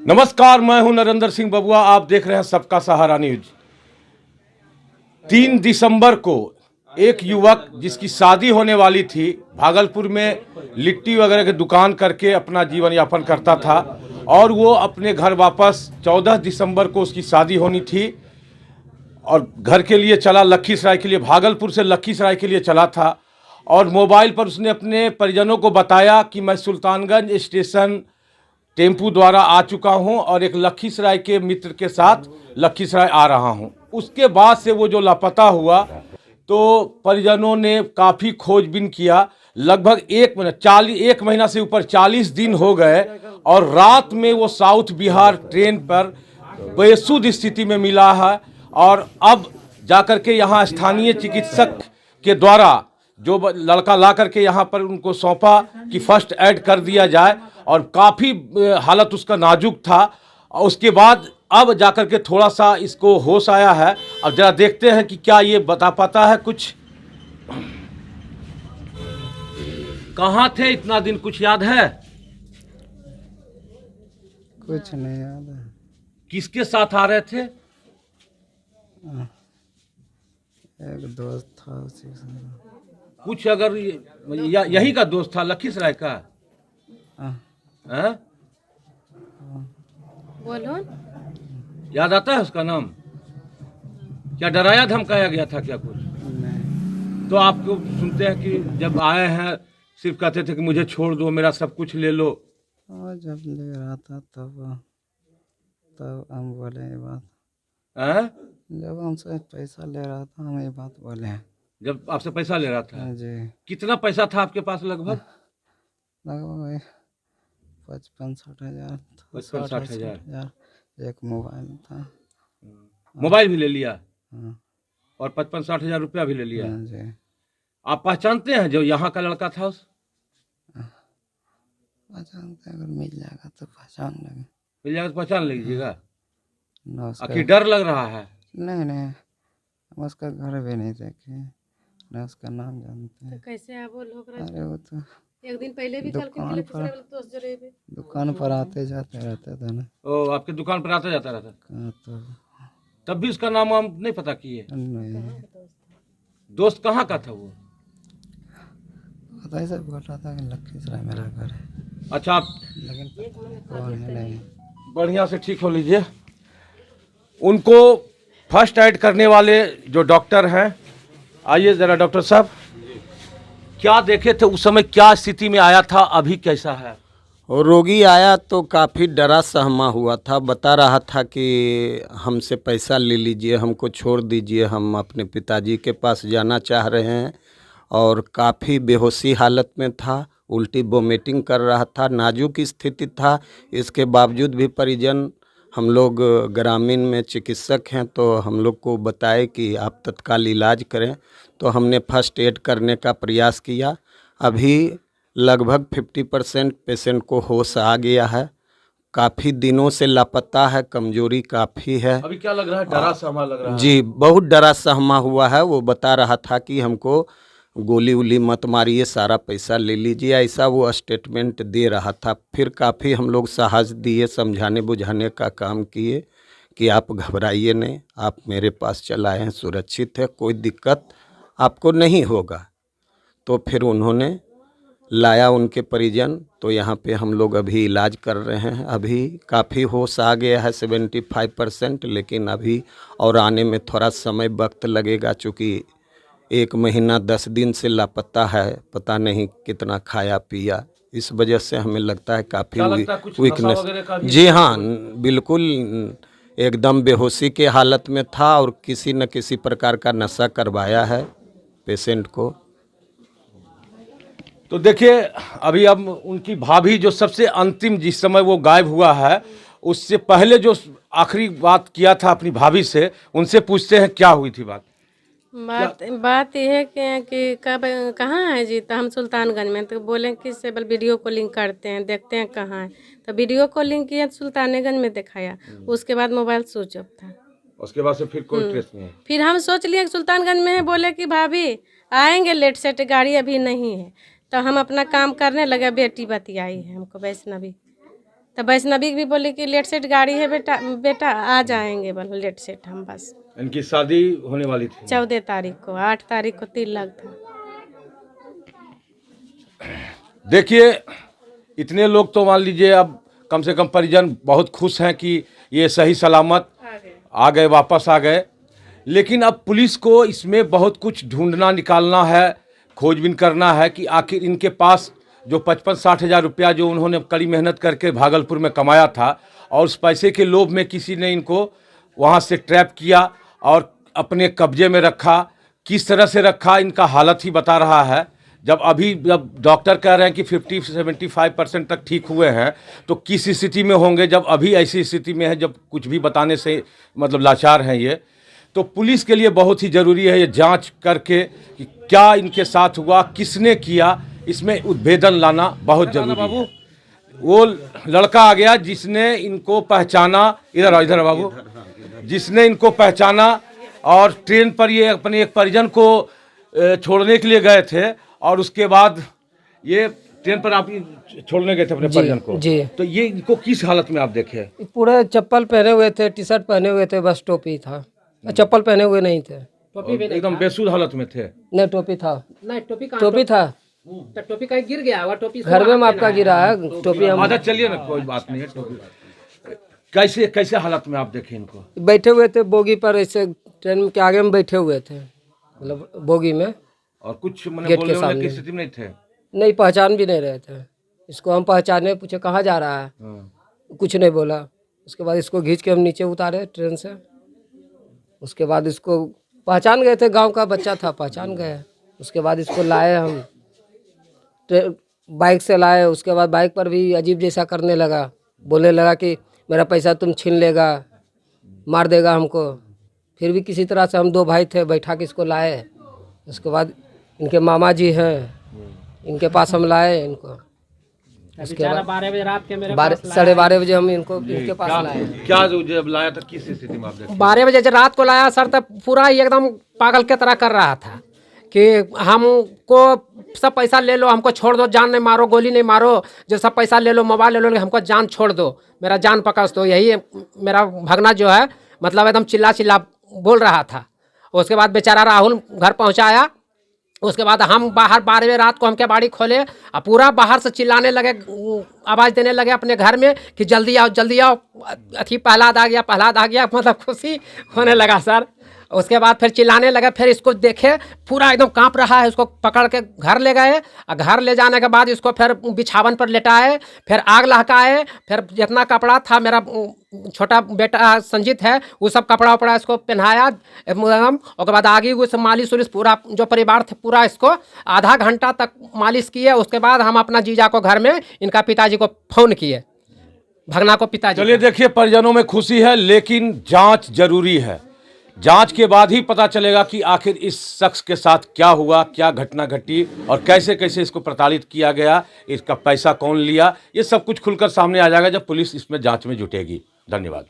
नमस्कार, मैं हूं नरेंद्र सिंह बबुआ। आप देख रहे हैं सबका सहारा न्यूज। 3 दिसंबर को एक युवक जिसकी शादी होने वाली थी, भागलपुर में लिट्टी वगैरह की दुकान करके अपना जीवन यापन करता था और वो अपने घर वापस 14 दिसंबर को उसकी शादी होनी थी और घर के लिए चला, लखीसराय के लिए, भागलपुर से लखीसराय के लिए चला था। और मोबाइल पर उसने अपने परिजनों को बताया कि मैं सुल्तानगंज स्टेशन टेम्पू द्वारा आ चुका हूं और एक लखीसराय के मित्र के साथ लखीसराय आ रहा हूं। उसके बाद से वो जो लापता हुआ तो परिजनों ने काफ़ी खोजबीन किया। लगभग एक महीना से ऊपर 40 दिन हो गए और रात में वो साउथ बिहार ट्रेन पर बेसुध स्थिति में मिला है। और अब जाकर के यहाँ स्थानीय चिकित्सक के द्वारा जो लड़का ला करके यहाँ पर उनको सौंपा कि फर्स्ट एड कर दिया जाए और काफ़ी हालत उसका नाजुक था। उसके बाद अब जाकर के थोड़ा सा इसको होश आया है। अब जरा देखते हैं कि क्या ये बता पाता है कुछ। कहाँ थे इतना दिन, कुछ याद है? कुछ नहीं याद है। किसके साथ आ रहे थे? एक दोस्त था, उसी के साथ। कुछ अगर यही का दोस्त था, लखीसराय का? हैं? बोलो। याद आता है उसका नाम? क्या डराया धमकाया गया था क्या कुछ? नहीं। तो आपको सुनते हैं कि जब आए हैं सिर्फ कहते थे कि मुझे छोड़ दो, मेरा सब कुछ ले लो। और जब ले रहा था तब हम बोले ये बात। हैं? जब हमसे पैसा ले रहा था हम ये बात बोले हैं। जब आपसे पैसा ले रहा था? जी। कितना पैसा था आपके पास लगभग? लगभग 55-60 हज़ार। 55-60 हज़ार। एक मोबाइल था। मोबाइल भी ले लिया? हाँ। और 55-60 हज़ार रुपया भी ले लिया? हाँ जी। आप पहचानते हैं जो यहाँ का लड़का था? पहचानते, अगर मिल जाएगा तो पहचान लेंगे। मिल जाएगा तो पहचान लीजिएगा। न उसका आखिर डर लग रहा है? नहीं, हम उसका घर भी नहीं देखे, न उसका नाम जानते हैं। तो कैसे आप वो लोग अरे वो तो एक दिन पहले भी कल के दुकान पर आते जाते रहते थे ना। ओ, आपके दुकान पर आता जाता रहता? कहाँ तो तब भी उसका नाम हम नहीं पता किए? नहीं। दोस्त कहाँ का था वो? पता ही सब बोल रहा था कि लखीसराय मेरा घर है। अच्छा, आप लेकिन कौन है नहीं। बढ़िया से ठीक हो लीजिए। उनको फर्स्ट एड करने वाले जो डॉक्टर हैं, आइए ज़रा डॉक्टर साहब, क्या देखे थे उस समय, क्या स्थिति में आया था, अभी कैसा है? और रोगी आया तो काफ़ी डरा सहमा हुआ था, बता रहा था कि हमसे पैसा ले लीजिए, हमको छोड़ दीजिए, हम अपने पिताजी के पास जाना चाह रहे हैं। और काफ़ी बेहोशी हालत में था, उल्टी वोमिटिंग कर रहा था, नाजुक स्थिति था। इसके बावजूद भी परिजन, हम लोग ग्रामीण में चिकित्सक हैं तो हम लोग को बताए कि आप तत्काल इलाज करें, तो हमने फर्स्ट एड करने का प्रयास किया। अभी लगभग 50% पेशेंट को होश आ गया है। काफ़ी दिनों से लापता है, कमजोरी काफ़ी है। अभी क्या लग रहा है, डरा सहमा लग रहा है? जी, बहुत डरा सहमा हुआ है। वो बता रहा था कि हमको गोली उली मत मारिए, सारा पैसा ले लीजिए, ऐसा वो स्टेटमेंट दे रहा था। फिर काफ़ी हम लोग साहस दिए, समझाने बुझाने का काम किए कि आप घबराइए नहीं, आप मेरे पास चलाए हैं, सुरक्षित है, कोई दिक्कत आपको नहीं होगा। तो फिर उन्होंने लाया उनके परिजन, तो यहाँ पे हम लोग अभी इलाज कर रहे हैं। अभी काफ़ी होश आ गया है 75%, लेकिन अभी और आने में थोड़ा समय वक्त लगेगा, चूँकि 1 महीना 10 दिन से लापता है, पता नहीं कितना खाया पिया, इस वजह से हमें लगता है काफ़ी वीकनेस। जी हाँ, बिल्कुल एकदम बेहोशी के हालत में था और किसी न किसी प्रकार का नशा करवाया है पेशेंट को। तो देखिए, अभी अब उनकी भाभी जो सबसे अंतिम जिस समय वो गायब हुआ है, उससे पहले जो आखिरी बात किया था अपनी भाभी से, उनसे पूछते हैं क्या हुई थी बात। बात यह है कि कब कहाँ है जी? तो हम सुल्तानगंज में, तो बोले कि सेबल वीडियो कॉलिंग करते हैं, देखते हैं कहाँ है। तो वीडियो कॉलिंग किया, सुल्तानगंज में दिखाया। उसके बाद मोबाइल स्विच ऑफ था। उसके बाद से फिर कोई ट्रेस नहीं है। फिर हम सोच लिए कि सुल्तानगंज में है, बोले कि भाभी आएंगे लेट सेट, गाड़ी अभी नहीं है। तो हम अपना काम करने लगे, बेटी बतियाई है हमको वैष्णवी, तो वैष्णवी भी बोली कि लेट सेट गाड़ी है बेटा, बेटा आ जाएंगे, बोलो लेट सेट हम बस। इनकी शादी होने वाली थी 14 तारीख को, 8 तारीख को तिलक था। देखिए, इतने लोग तो मान लीजिए अब कम से कम परिजन बहुत खुश हैं कि ये सही सलामत आ गए, वापस आ गए। लेकिन अब पुलिस को इसमें बहुत कुछ ढूंढना निकालना है, खोजबीन करना है कि आखिर इनके पास जो 55-60 हज़ार रुपया जो उन्होंने कड़ी मेहनत करके भागलपुर में कमाया था और उस पैसे के लोभ में किसी ने इनको वहाँ से ट्रैप किया और अपने कब्जे में रखा। किस तरह से रखा, इनका हालत ही बता रहा है। जब डॉक्टर कह रहे हैं कि 50-75% तक ठीक हुए हैं, तो किस स्थिति में होंगे जब अभी ऐसी स्थिति में है, जब कुछ भी बताने से मतलब लाचार हैं ये। तो पुलिस के लिए बहुत ही ज़रूरी है ये जांच करके कि क्या इनके साथ हुआ, किसने किया, इसमें उद्भेदन लाना बहुत जरूरी है। वो लड़का आ गया जिसने इनको पहचाना, इधर आओ, इधर आओ बाबू, जिसने इनको पहचाना और ट्रेन पर ये अपने एक परिजन को छोड़ने के लिए गए थे और उसके बाद ये ट्रेन पर आप छोड़ने गए थे अपने परिजन को जी। तो ये इनको किस हालत में आप देखे? पूरे चप्पल पहने हुए थे, टी शर्ट पहने हुए थे, बस टोपी था, चप्पल पहने हुए नहीं थे। एकदम बेसुध हालत में थे। नहीं टोपी था, नहीं टोपी कहाँ, टोपी था, तो टोपी कहीं गिर गया हुआ, टोपी घर में आपका गिरा है टोपी। हम आधा चलिए ना, कोई बात नहीं है। कैसे कैसे हालत में आप देखे इनको? बैठे हुए थे बोगी पर, ऐसे ट्रेन के आगे में बैठे हुए थे, मतलब बोगी में, और कुछ मैंने गेट बोलने के वाले सामने। की स्थिति में नहीं थे? नहीं पहचान भी नहीं रहे थे इसको। हम पहचाने, पूछे कहाँ जा रहा है, कुछ नहीं बोला। उसके बाद इसको खींच के हम नीचे उतारे ट्रेन से। उसके बाद इसको पहचान गए थे, गांव का बच्चा था, पहचान गए। उसके बाद इसको लाए हम, बाइक से लाए। उसके बाद बाइक पर भी अजीब जैसा करने लगा, बोलने लगा कि मेरा पैसा तुम छीन लेगा, मार देगा हमको। फिर भी किसी तरह से हम 2 भाई थे, बैठा के इसको लाए। उसके बाद इनके मामा जी हैं, इनके पास हम लाए इनको। उसके बाद 12 बजे रात के मेरे 12:30 बजे हम इनको इनके पास लाए। क्या जब लाया था किस स्थिति में आप देखे? 12 बजे जब रात को लाया सर, तब पूरा ही एकदम पागल के तरह कर रहा था कि हमको सब पैसा ले लो, हमको छोड़ दो, जान नहीं मारो, गोली नहीं मारो, जो सब पैसा ले लो, मोबाइल ले लो, हमको जान छोड़ दो, मेरा जान पकड़ दो। यही मेरा भगना जो है मतलब एकदम चिल्ला चिल्ला बोल रहा था। उसके बाद बेचारा राहुल घर पहुंचाया। उसके बाद हम बाहर 12 बजे रात को हम क्या बाड़ी खोले और पूरा बाहर से चिल्लाने लगे, आवाज़ देने लगे अपने घर में कि जल्दी आओ जल्दी आओ, अथी पहलाद आ गया, पहलाद आ गया, मतलब खुशी होने लगा सर। उसके बाद फिर चिल्लाने लगे। फिर इसको देखे पूरा एकदम कांप रहा है, उसको पकड़ के घर ले गए और घर ले जाने के बाद इसको फिर बिछावन पर लेटाए, फिर आग लहकाए, फिर जितना कपड़ा था, मेरा छोटा बेटा संजीत है, वो सब कपड़ा उपड़ा इसको पहनाया एकदम। उसके बाद आगे उस मालिश उलिश पूरा जो परिवार थे पूरा इसको आधा घंटा तक मालिश किए। उसके बाद हम अपना जीजा को घर में इनका पिताजी को फ़ोन किए, भगना को पिताजी। चलिए देखिए, परिजनों में खुशी है, लेकिन जांच जरूरी है। जांच के बाद ही पता चलेगा कि आखिर इस शख्स के साथ क्या हुआ, क्या घटना घटी और कैसे कैसे इसको प्रताड़ित किया गया, इसका पैसा कौन लिया, ये सब कुछ खुलकर सामने आ जाएगा जब पुलिस इसमें जांच में जुटेगी। धन्यवाद।